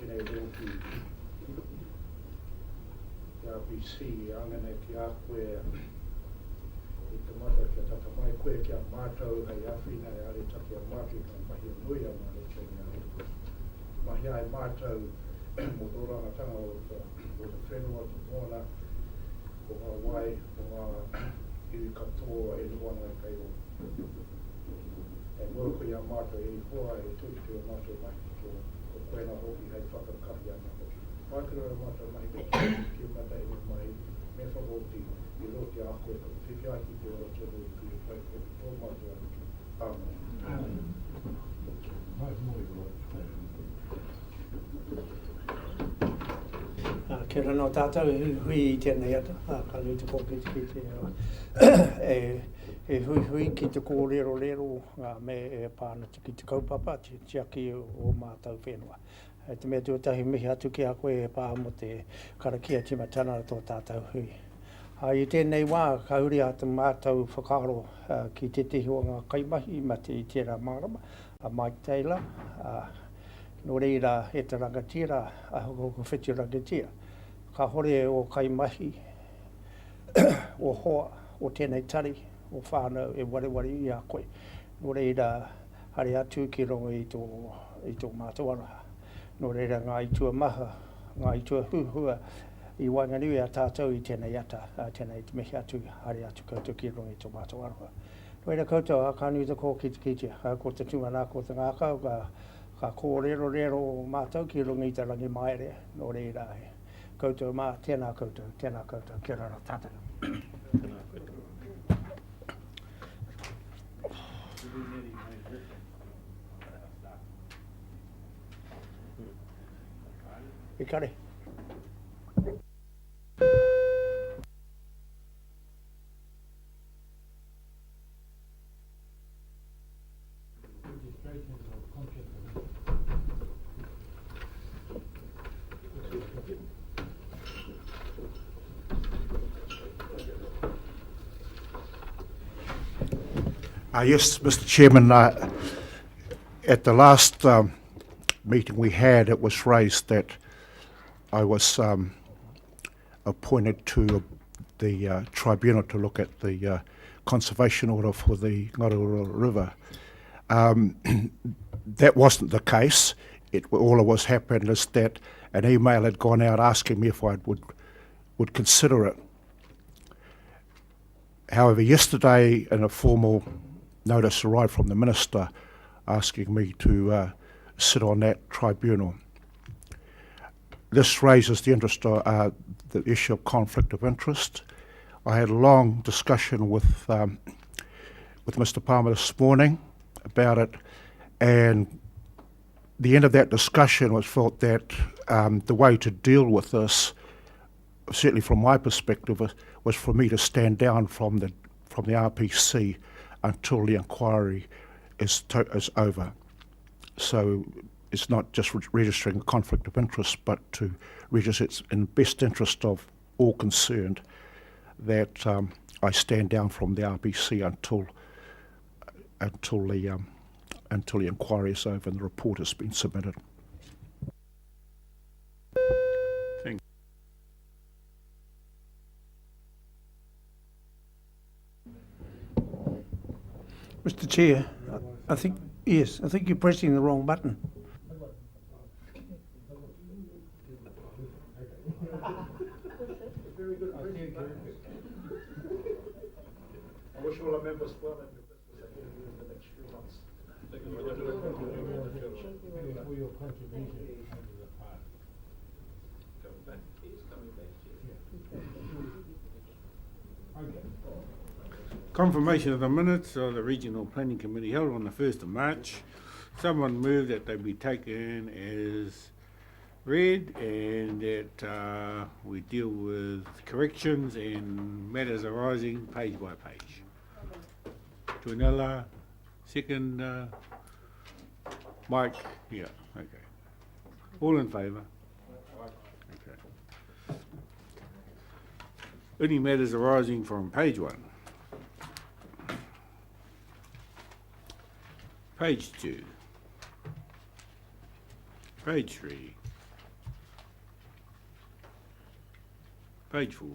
tēnei rōki te RPC angana ki a koe i te mata kia tata mai koe kia mātou hei awhina e are taki a mātou ka mahi nui a mare tēnei are. Mahi ai mātou mo tō rangatanga o te whenua, te mōna, o ngā wai, o ngā iwi katoa e nuana kai o. E mua koe a mātou e hoa e tui te o mātou mahi ko koena hoki hei whakakahi ana hoki. Whakira a mātou mahi ki mata e mai me whakoti I roti a koe ko whiwhi aki te ora tōru I kuri whai ko tō mātou aki. Amen. Kia ora no tātou hui I tēnei ata, ka nui te kōpiti ki te e hui ki te kōrero me e pāna ki te kaupapa, te aki o mātou whenua. Te mea tuatahi mihi atu ki a koe e pā mo te karakia timatana tō tātou hui. I tēnei wā, ka uri a te mātou whakaro ki te tihi o ngā kaimahi ma te I tērā marama, a Mike Taylor, no reira he te rangatira, a hoko whiti rangatira. Ka hore o kaimahi, o hoa, o tēnei tari, o whānau e wareware I a koe. No reira hare atu ki rongo I tō mātou araha. No reira ngā itua maha, ngā itua huhua, I wanganui a tātou I tēnei ata, tēnei te mihi atu, hare atu koutou ki rongo I tō mātou araha. No reira koutou a kānui te kō ki te kitia, ko te tūmana, ko te ngākau, ka kōrero mātou ki rongo I te rangi maere, no reira he. Koutou mā, tēnā koutou, kia ora tātou. I kare. Yes, Mr. Chairman, at the last meeting we had, it was raised that I was appointed to the tribunal to look at the conservation order for the Ngāruara River. That wasn't the case. All that was happened is that an email had gone out asking me if I would consider it. However, yesterday, in a formal notice arrived from the Minister asking me to sit on that tribunal. This raises the issue of conflict of interest. I had a long discussion with Mr. Palmer this morning about it, and the end of that discussion was felt that the way to deal with this, certainly from my perspective, was for me to stand down from the RPC until the inquiry is over. So it's not just registering a conflict of interest, but to register it's in the best interest of all concerned that I stand down from the RPC until the inquiry is over and the report has been submitted. Mr. Chair, I think you're pressing the wrong button. I wish all our members well and the best was ahead of you in the next few months. Thank you for your contribution to the party. He's coming back. Okay. Confirmation of the minutes of the Regional Planning Committee held on the 1st of March. Someone moved that they be taken as read and that we deal with corrections and matters arising page by page. Tuanella, second, Mike, yeah, okay. All in favour? Okay. Any matters arising from page 1? Page 2, page 3, Page 4.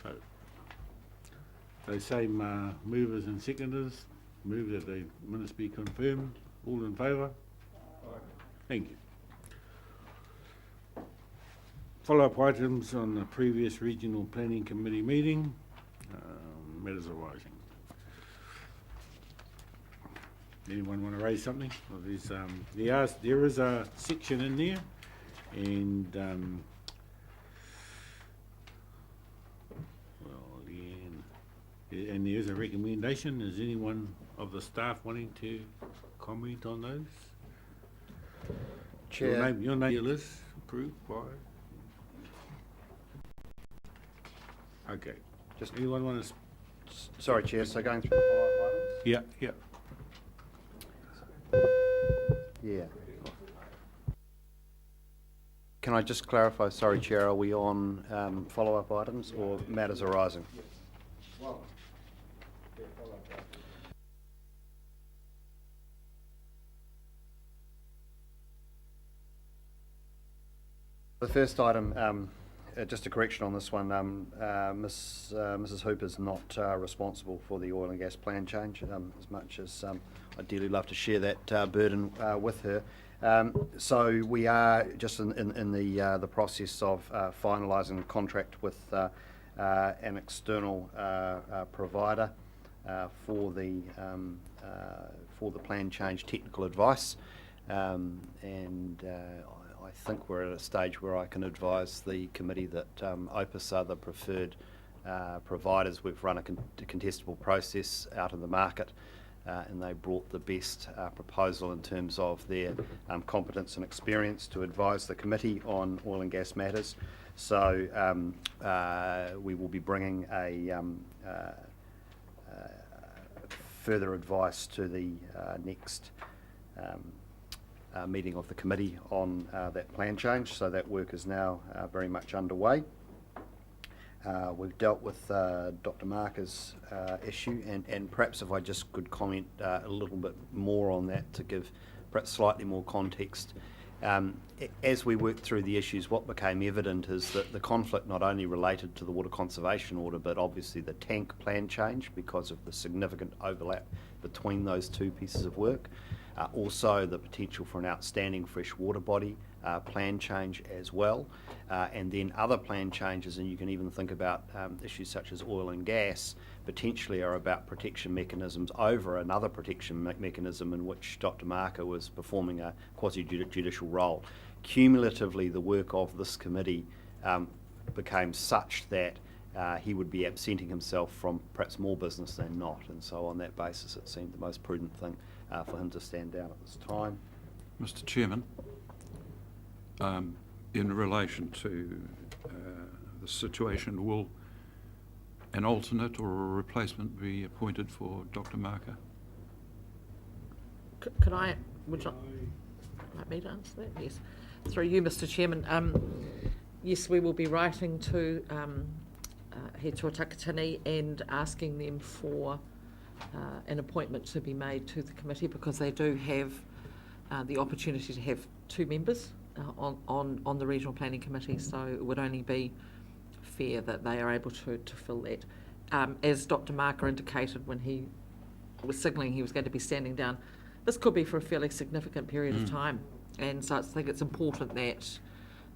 So, those same movers and seconders move that the minutes be confirmed. All in favour? Thank you. Follow-up items on the previous Regional Planning Committee meeting. Matters arising. Anyone want to raise something? Well, there is a section in there, and and there is a recommendation. Is anyone of the staff wanting to comment on those? Chair. Your name is approved by. Okay. Just anyone want to? Sorry, Chair. So going through the follow-up items. Yeah. Yeah. Can I just clarify? Sorry, Chair. Are we on follow-up items or matters arising? The first item, just a correction on this one, Mrs. Hooper's not responsible for the oil and gas plan change, as much as I'd dearly love to share that burden with her. So we are just in the process of finalising the contract with an external provider for the plan change technical advice, and I think we're at a stage where I can advise the committee that Opus are the preferred providers. We've run a contestable process out in the market, and they brought the best proposal in terms of their competence and experience to advise the committee on oil and gas matters. So we will be bringing a further advice to the next meeting of the committee on that plan change. So that work is now very much underway. We've dealt with Dr. Marker's issue, and perhaps if I just could comment a little bit more on that to give perhaps slightly more context. As we worked through the issues, what became evident is that the conflict not only related to the water conservation order, but obviously the tank plan change because of the significant overlap between those two pieces of work. Also the potential for an outstanding fresh water body plan change as well, and then other plan changes, and you can even think about issues such as oil and gas potentially are about protection mechanisms over another protection mechanism in which Dr. Marker was performing a quasi-judicial role. Cumulatively, the work of this committee became such that he would be absenting himself from perhaps more business than not, and so on that basis it seemed the most prudent thing for him to stand down at this time. Mr. Chairman, in relation to the situation, will an alternate or a replacement be appointed for Dr. Marker? Would you like me to answer that? Yes. Through you, Mr. Chairman. Yes, we will be writing to He Tuatakitini and asking them for an appointment to be made to the committee, because they do have the opportunity to have two members on the Regional Planning Committee, so it would only be fair that they are able to fill that. As Dr. Marker indicated when he was signalling he was going to be standing down, this could be for a fairly significant period of time, and so I think it's important that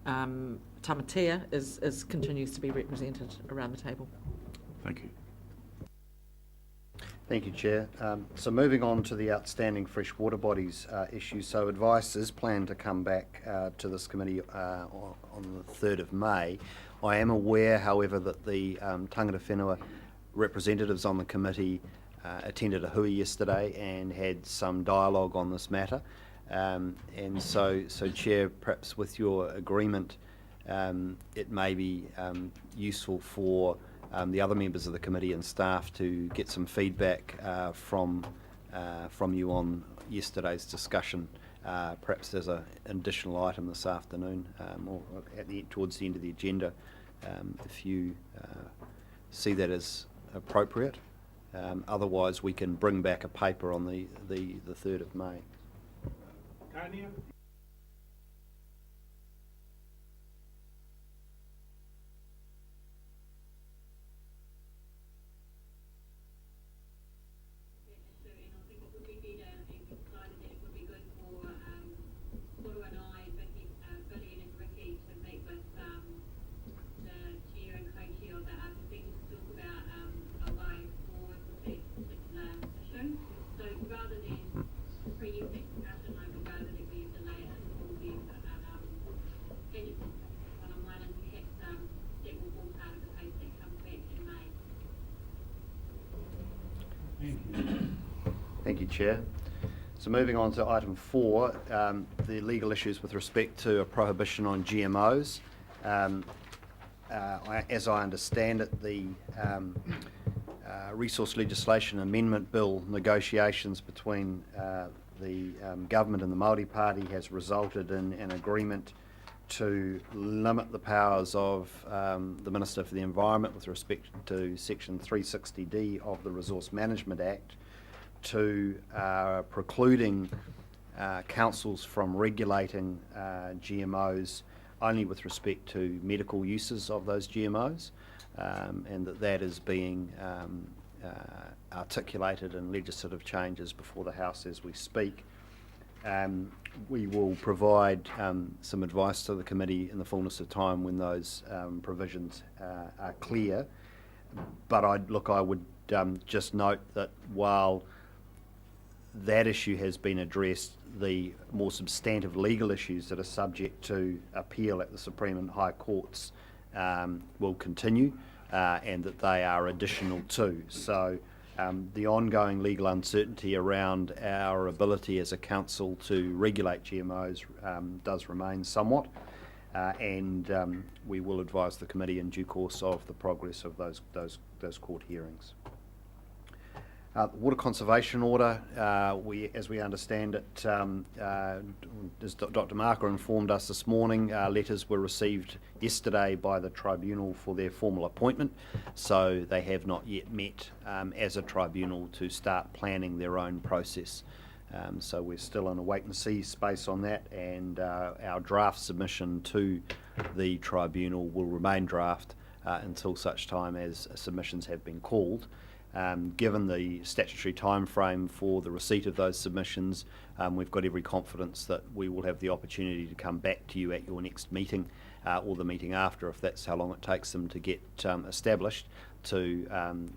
Tamatea continues to be represented around the table. Thank you. Thank you, Chair. So moving on to the outstanding fresh water bodies issue. So advice is planned to come back to this committee on the 3rd of May. I am aware, however, that the tangata whenua representatives on the committee attended a hui yesterday and had some dialogue on this matter. And so Chair, perhaps with your agreement, it may be useful for the other members of the committee and staff to get some feedback from you on yesterday's discussion, perhaps as an additional item this afternoon, or towards the end of the agenda, if you see that as appropriate. Otherwise, we can bring back a paper on the 3rd of May. Tanya? So, and I think it would be better and decided that it would be good for Koro and I, Vicky, Billy and Ricky to meet with the chair and co-chair of the RPC to talk about a way forward with that particular issue. So rather than preempt that discussion, I would rather that we delay it until then, can you one-on-one, and perhaps that will form part of the case that comes back in May. Thank you, Chair. So moving on to item 4, the legal issues with respect to a prohibition on GMOs. As I understand it, the Resource Legislation Amendment Bill negotiations between the government and the Māori Party has resulted in an agreement to limit the powers of the Minister for the Environment with respect to Section 360D of the Resource Management Act to precluding councils from regulating GMOs only with respect to medical uses of those GMOs, and that is being articulated in legislative changes before the House as we speak. We will provide some advice to the committee in the fullness of time when those provisions are clear. But I would just note that while that issue has been addressed, the more substantive legal issues that are subject to appeal at the Supreme and High Courts will continue, and that they are additional too. So the ongoing legal uncertainty around our ability as a council to regulate GMOs does remain somewhat, and we will advise the committee in due course of the progress of those court hearings. The Water Conservation Order, as we understand it, as Dr. Marker informed us this morning, letters were received yesterday by the tribunal for their formal appointment, so they have not yet met as a tribunal to start planning their own process. So we're still in a wait-and-see space on that, and our draft submission to the tribunal will remain draft until such time as submissions have been called. Given the statutory time frame for the receipt of those submissions, we've got every confidence that we will have the opportunity to come back to you at your next meeting or the meeting after, if that's how long it takes them to get established, to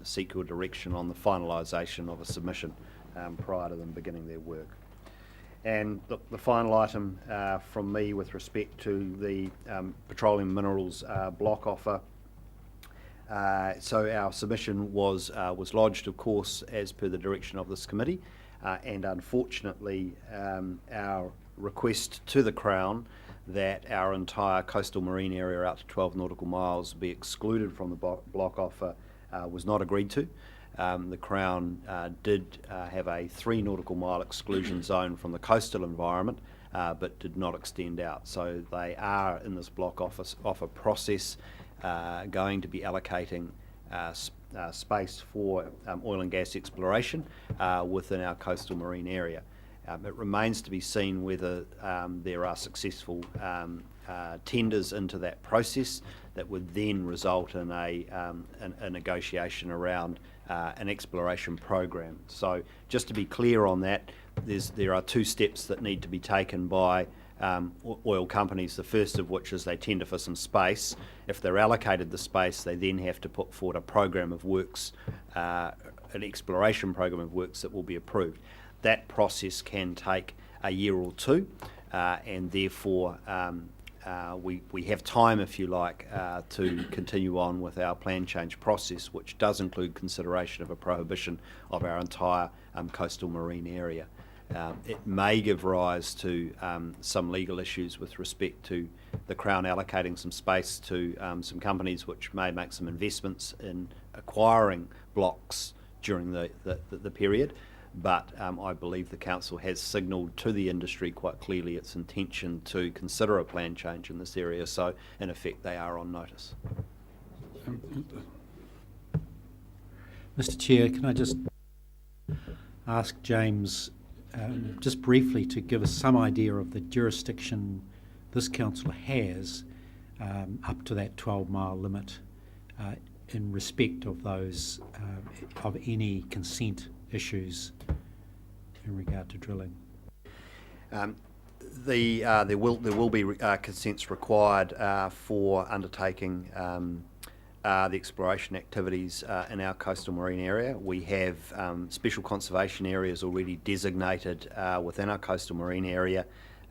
seek your direction on the finalisation of a submission prior to them beginning their work. And the final item from me with respect to the petroleum minerals block offer. So our submission was lodged, of course, as per the direction of this committee, and unfortunately our request to the Crown that our entire coastal marine area out to 12 nautical miles be excluded from the block offer was not agreed to. The Crown did have a 3 nautical mile exclusion zone from the coastal environment, but did not extend out. So they are in this block offer process going to be allocating space for oil and gas exploration within our coastal marine area. It remains to be seen whether there are successful tenders into that process that would then result in a negotiation around an exploration program. So just to be clear on that, there are 2 steps that need to be taken by oil companies, the first of which is they tender for some space. If they're allocated the space, they then have to put forward a program of works, an exploration program of works that will be approved. That process can take a year or 2, and therefore we have time, if you like, to continue on with our plan change process, which does include consideration of a prohibition of our entire coastal marine area. It may give rise to some legal issues with respect to the Crown allocating some space to some companies which may make some investments in acquiring blocks during the period. But I believe the Council has signalled to the industry quite clearly its intention to consider a plan change in this area, so in effect they are on notice. Mr. Chair, can I just ask James just briefly to give us some idea of the jurisdiction this council has up to that 12-mile limit in respect of those of any consent issues in regard to drilling. There will be consents required for undertaking the exploration activities in our coastal marine area. We have special conservation areas already designated within our coastal marine area,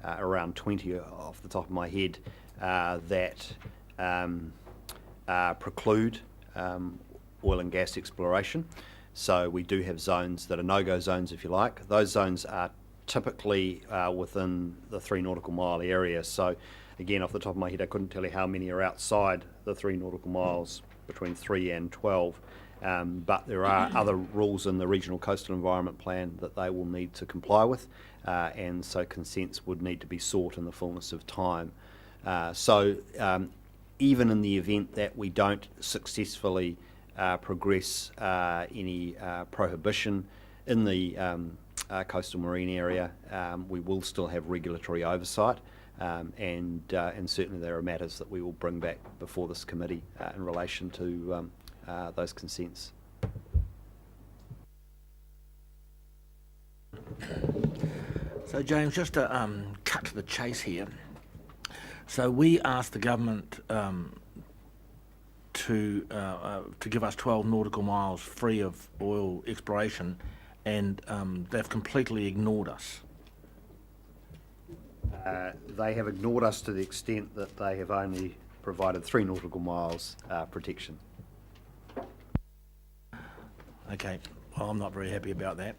around 20 off the top of my head, that preclude oil and gas exploration. So we do have zones that are no-go zones, if you like. Those zones are typically within the 3 nautical mile area. So again, off the top of my head, I couldn't tell you how many are outside the 3 nautical miles, between 3 and 12. But there are other rules in the Regional Coastal Environment Plan that they will need to comply with, and so consents would need to be sought in the fullness of time. So even in the event that we don't successfully progress any prohibition in the coastal marine area, we will still have regulatory oversight, and certainly there are matters that we will bring back before this committee in relation to those consents. So James, just to cut to the chase here, so we asked the government to give us 12 nautical miles free of oil exploration, and they've completely ignored us. They have ignored us to the extent that they have only provided 3 nautical miles protection. Okay, well, I'm not very happy about that.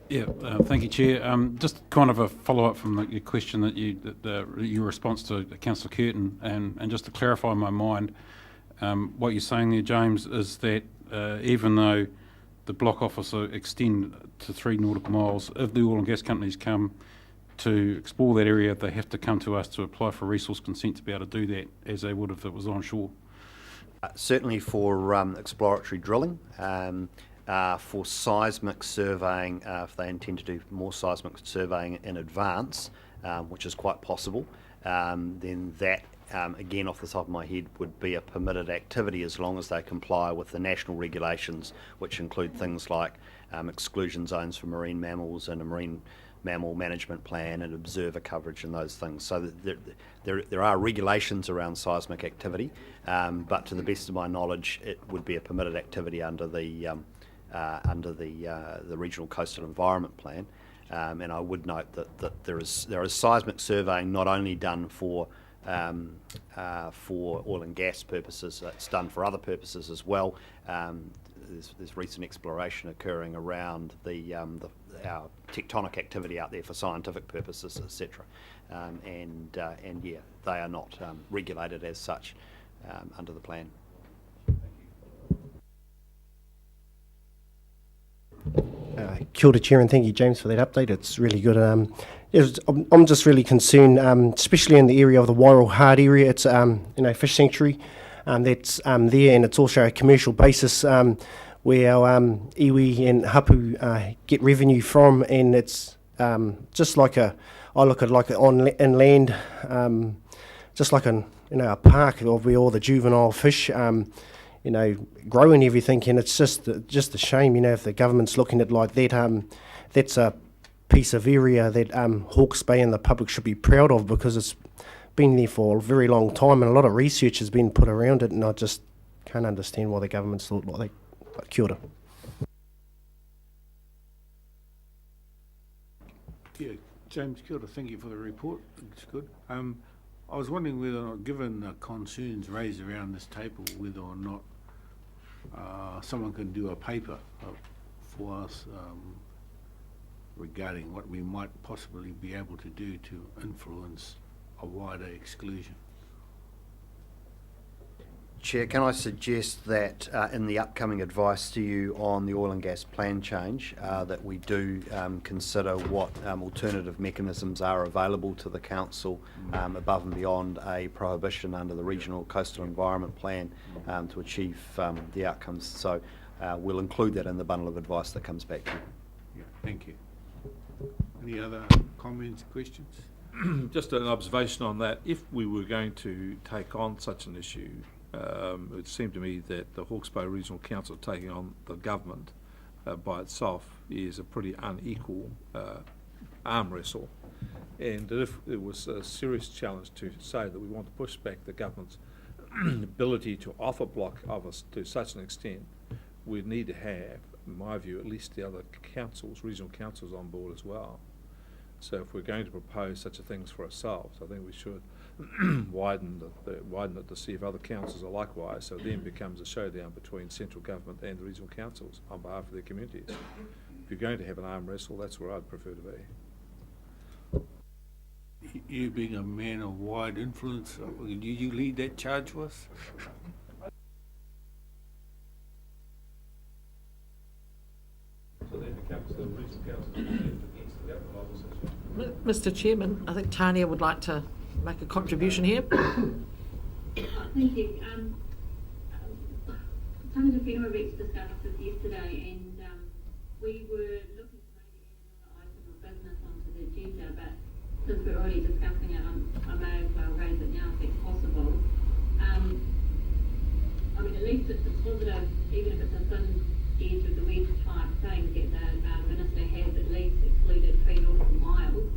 Yeah, thank you, Chair. Just kind of a follow-up from your question that your response to Councillor Curtin, and just to clarify in my mind, what you're saying there, James, is that even though the block officer extend to 3 nautical miles, if the oil and gas companies come to explore that area, they have to come to us to apply for resource consent to be able to do that, as they would if it was onshore. Certainly for exploratory drilling, for seismic surveying, if they intend to do more seismic surveying in advance, which is quite possible, then that, again off the top of my head, would be a permitted activity as long as they comply with the national regulations, which include things like exclusion zones for marine mammals and a marine mammal management plan and observer coverage and those things. So there are regulations around seismic activity, but to the best of my knowledge, it would be a permitted activity under the Regional Coastal Environment Plan. And I would note that there is seismic surveying not only done for oil and gas purposes, it's done for other purposes as well. There's recent exploration occurring around our tectonic activity out there for scientific purposes, etc. And yeah, they are not regulated as such under the plan. Kia ora, Chair, and thank you, James, for that update. It's really good. I'm just really concerned, especially in the area of the Wairau Hard area. It's fish sanctuary that's there, and it's also a commercial basis where our iwi and hapu get revenue from, and it's just like I look at like inland, just like a park of where all the juvenile fish grow and everything, and it's just a shame, if the government's looking at it like that. That's a piece of area that Hawke's Bay and the public should be proud of, because it's been there for a very long time and a lot of research has been put around it, and I just can't understand why the government's thought like that. Kia ora. Yeah, James, kia ora, thank you for the report. It's good. I was wondering whether or not, given the concerns raised around this table, whether or not someone can do a paper for us regarding what we might possibly be able to do to influence a wider exclusion. Chair, can I suggest that in the upcoming advice to you on the oil and gas plan change, that we do consider what alternative mechanisms are available to the council above and beyond a prohibition under the Regional Coastal Environment Plan to achieve the outcomes. So we'll include that in the bundle of advice that comes back to you. Yeah, thank you. Any other comments, questions? Just an observation on that. If we were going to take on such an issue, it seemed to me that the Hawke's Bay Regional Council taking on the government by itself is a pretty unequal arm wrestle. And if it was a serious challenge to say that we want to push back the government's ability to offer block office to such an extent, we'd need to have, in my view, at least the other councils, regional councils on board as well. So if we're going to propose such a things for ourselves, I think we should widen it to see if other councils are likewise, so it then becomes a showdown between central government and the regional councils on behalf of their communities. If you're going to have an arm wrestle, that's where I'd prefer to be. You being a man of wide influence, do you lead that charge with us? So then it becomes the regional council against the government opposition. Mr. Chairman, I think Tania would like to make a contribution here. Thank you. Tanya DeFino Rex discussed this yesterday, and we were looking to maybe add another item of business onto the agenda, but since we're already discussing it, I may as well raise it now if it's possible. I mean, at least it's positive, even if it's a thin edge of the wedge type thing, that the Minister has at least excluded 3 nautical miles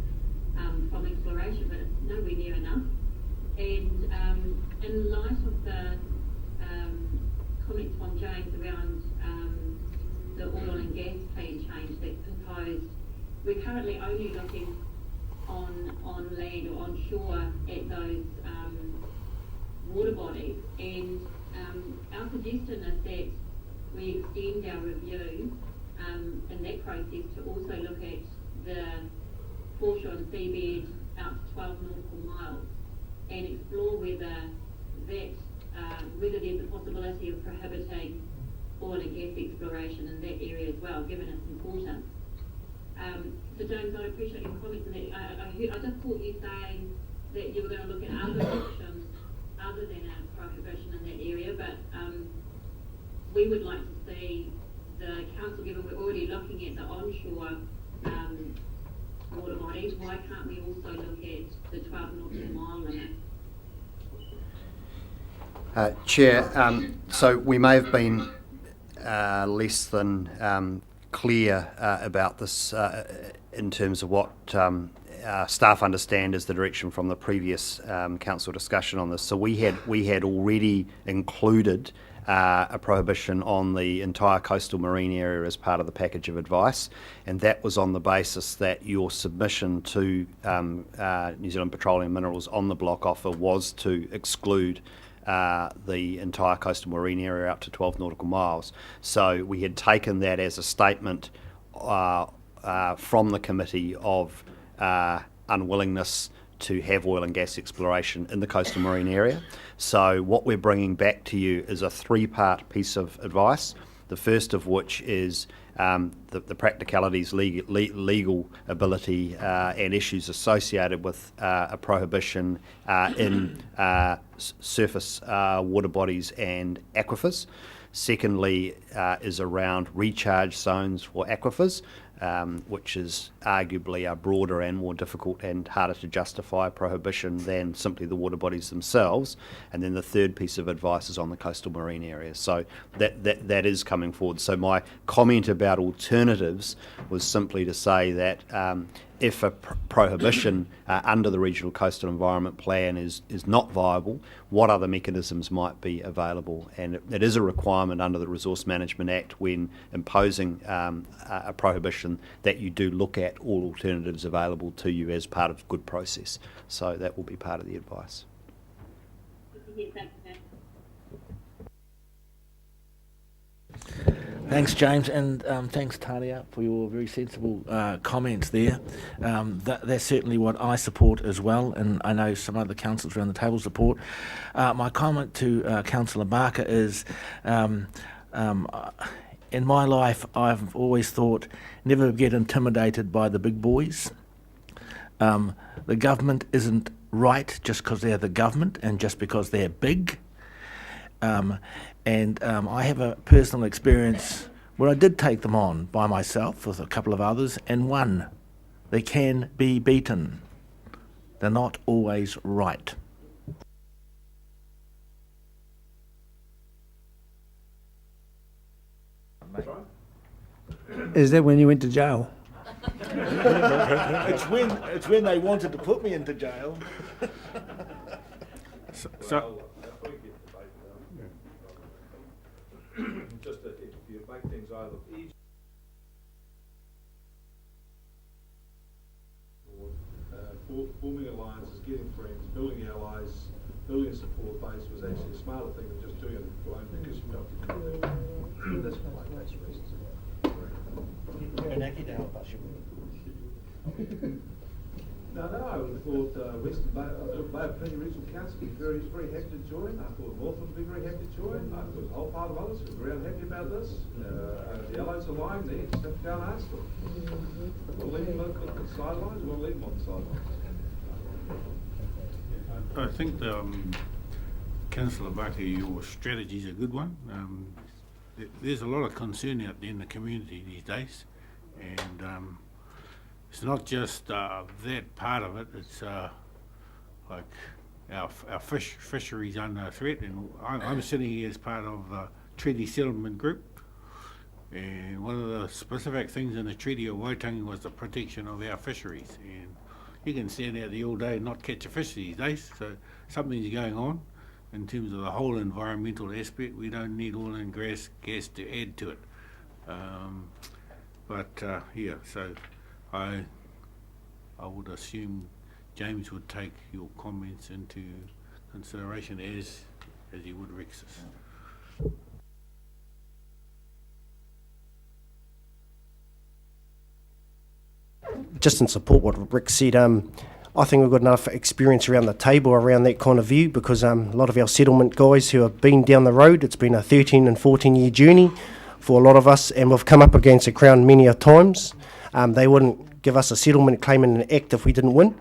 from exploration, but it's nowhere near enough. And in light of the comments from James around the oil and gas plan change that's proposed, we're currently only looking on land or on shore at those water bodies, and our suggestion is that we extend our review in that process to also look at the foreshore and seabed out to 12 nautical miles and explore whether there's a possibility of prohibiting oil and gas exploration in that area as well, given its importance. So James, I appreciate your comments on that. I just caught you saying that you were going to look at other options other than a prohibition in that area, but we would like to see the council, given we're already looking at the onshore water bodies, why can't we also look at the 12 nautical mile limit? Chair, so we may have been less than clear about this in terms of what staff understand as the direction from the previous council discussion on this. So we had already included a prohibition on the entire coastal marine area as part of the package of advice, and that was on the basis that your submission to New Zealand Petroleum Minerals on the block offer was to exclude the entire coastal marine area up to 12 nautical miles. So we had taken that as a statement from the committee of unwillingness to have oil and gas exploration in the coastal marine area. So what we're bringing back to you is a 3-part piece of advice, the first of which is the practicalities, legal ability and issues associated with a prohibition in surface water bodies and aquifers. Secondly is around recharge zones for aquifers, which is arguably a broader and more difficult and harder to justify prohibition than simply the water bodies themselves. And then the third piece of advice is on the coastal marine areas. So that is coming forward. So my comment about alternatives was simply to say that if a prohibition under the Regional Coastal Environment Plan is not viable, what other mechanisms might be available? And it is a requirement under the Resource Management Act when imposing a prohibition that you do look at all alternatives available to you as part of good process. So that will be part of the advice. Thanks, James, and thanks, Tania, for your very sensible comments there. That's certainly what I support as well, and I know some other councillors around the table support. My comment to Councillor Barker is, in my life, I've always thought, never get intimidated by the big boys. The government isn't right just because they're the government and just because they're big. And I have a personal experience where I did take them on by myself with a couple of others and won They can be beaten. They're not always right. Is that when you went to jail? It's when they wanted to put me into jail. So, Just that if you make things either easy forming alliances, getting friends, building allies, building a support base was actually a smarter thing than just doing it alone because you don't get that's not like that's reasons. No, I would have thought Western Bay, Bay of Plenty Regional Council would be very happy to join. I thought Northland would be very happy to join. I thought there was a whole pile of others who were really happy about this. The allies are lying there, just have to go and ask them. We'll leave them on the sidelines, we'll leave them on the sidelines. I think Councillor Barker, your strategy is a good one. There's a lot of concern out there in the community these days, and it's not just that part of it. It's like our fisheries under threat, and I'm sitting here as part of the Treaty Settlement Group, and one of the specific things in the Treaty of Waitangi was the protection of our fisheries. And you can stand out there all day and not catch a fish these days, so something's going on in terms of the whole environmental aspect. We don't need oil and gas to add to it. Yeah, so I would assume James would take your comments into consideration as he would Rex's. Just in support what Rick said, I think we've got enough experience around the table around that kind of view, because a lot of our settlement guys who have been down the road, it's been a 13 and 14 year journey for a lot of us, and we've come up against the Crown many a times. They wouldn't give us a settlement claim in an act if we didn't win,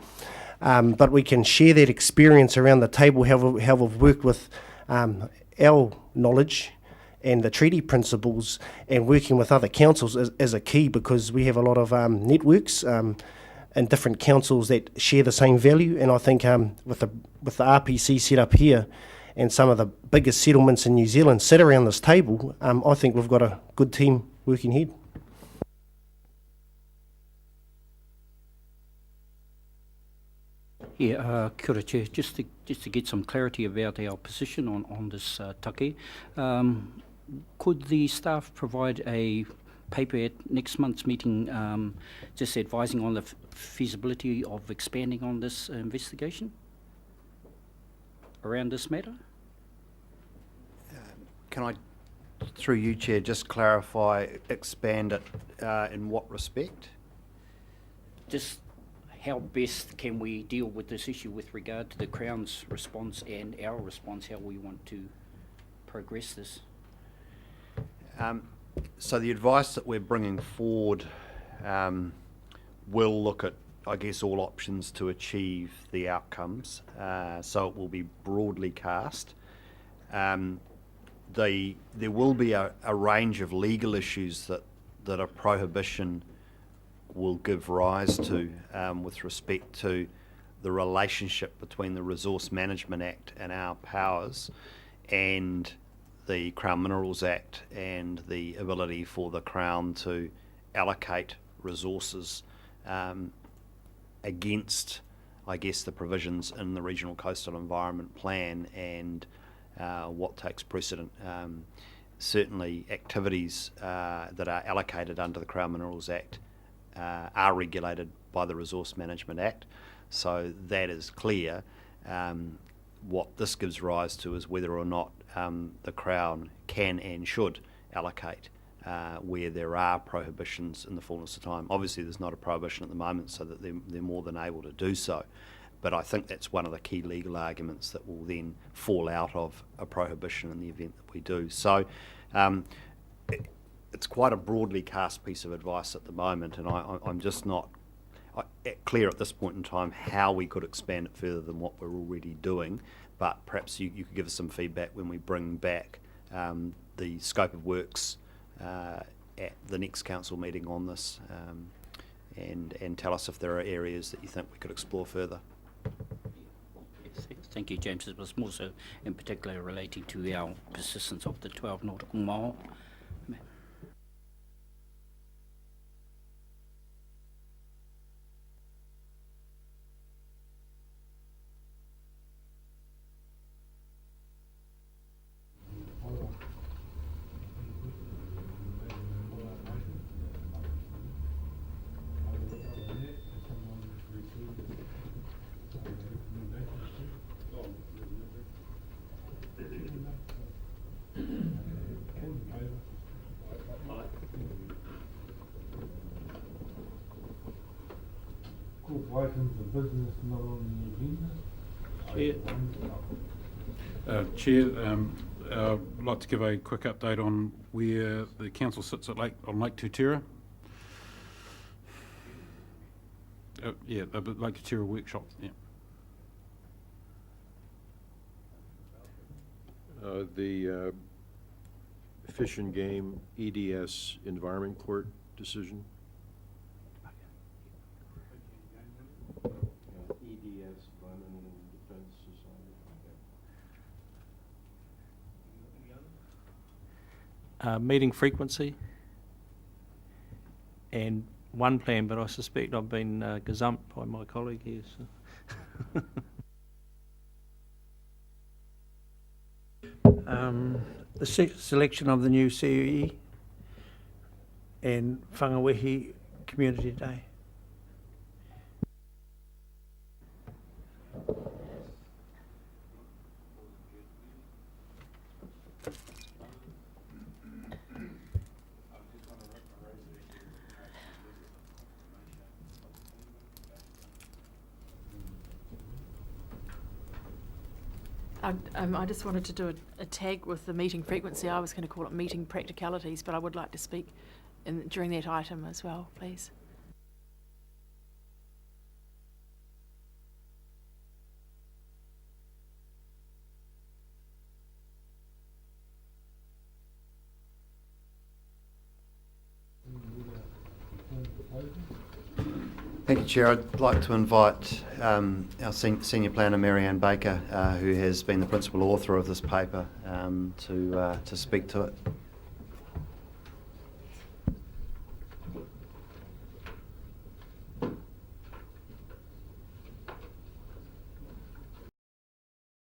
but we can share that experience around the table, how we've worked with our knowledge and the treaty principles, and working with other councils is a key, because we have a lot of networks and different councils that share the same value. And I think with the RPC set up here and some of the biggest settlements in New Zealand sit around this table, I think we've got a good team working here. Yeah, kia ora, Chair. Just to get some clarity about our position on this take, could the staff provide a paper at next month's meeting just advising on the feasibility of expanding on this investigation around this matter? Can I, through you, Chair, just clarify, expand it in what respect? Just how best can we deal with this issue with regard to the Crown's response and our response, how we want to progress this? So the advice that we're bringing forward will look at, I guess, all options to achieve the outcomes. So it will be broadly cast. There will be a range of legal issues that a prohibition will give rise to with respect to the relationship between the Resource Management Act and our powers, and the Crown Minerals Act, and the ability for the Crown to allocate resources against, I guess, the provisions in the Regional Coastal Environment Plan, and what takes precedent. Certainly activities that are allocated under the Crown Minerals Act are regulated by the Resource Management Act, so that is clear. What this gives rise to is whether or not the Crown can and should allocate where there are prohibitions in the fullness of time. Obviously there's not a prohibition at the moment, so that they're more than able to do so, but I think that's one of the key legal arguments that will then fall out of a prohibition in the event that we do. So it's quite a broadly cast piece of advice at the moment, and I'm just not clear at this point in time how we could expand it further than what we're already doing, but perhaps you could give us some feedback when we bring back the scope of works at the next council meeting on this, and tell us if there are areas that you think we could explore further. Yes, thank you, James. It was more so in particular relating to our persistence of the 12 nautical mile. Items of business not on the agenda. Chair, I'd like to give a quick update on where the council sits at Lake Tutera. Yeah, the Lake Tutera workshop, yeah. The Fish and Game EDS Environment Court decision. EDS, Environmental Defense Society. Meeting frequency and one plan, but I suspect I've been gazumped by my colleague here. So. The selection of the new CUE and Whangawehi Community Day. I just wanted to do a tag with the meeting frequency. I was going to call it meeting practicalities, but I would like to speak during that item as well, please. Thank you, Chair. I'd like to invite our Senior Planner, Marianne Baker, who has been the principal author of this paper, to speak to it.